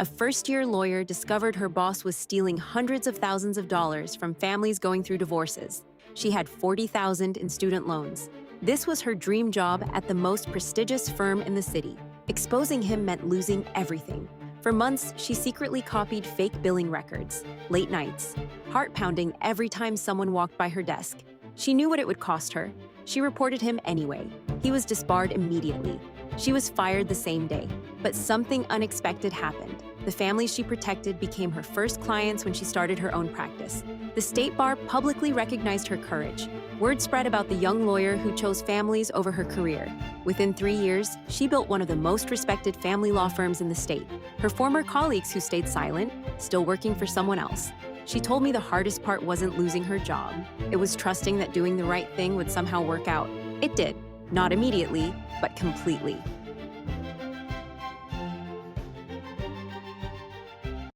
A first-year lawyer discovered her boss was stealing hundreds of thousands of dollars from families going through divorces. She had $40,000 in student loans. This was her dream job at the most prestigious firm in the city. Exposing him meant losing everything. For months, she secretly copied fake billing records, late nights, heart-pounding every time someone walked by her desk. She knew what it would cost her. She reported him anyway. He was disbarred immediately. She was fired the same day. But something unexpected happened. The families she protected became her first clients when she started her own practice. The state bar publicly recognized her courage. Word spread about the young lawyer who chose families over her career. Within 3 years, she built one of the most respected family law firms in the state. Her former colleagues who stayed silent, still working for someone else. She told me the hardest part wasn't losing her job. It was trusting that doing the right thing would somehow work out. It did. Not immediately, but completely.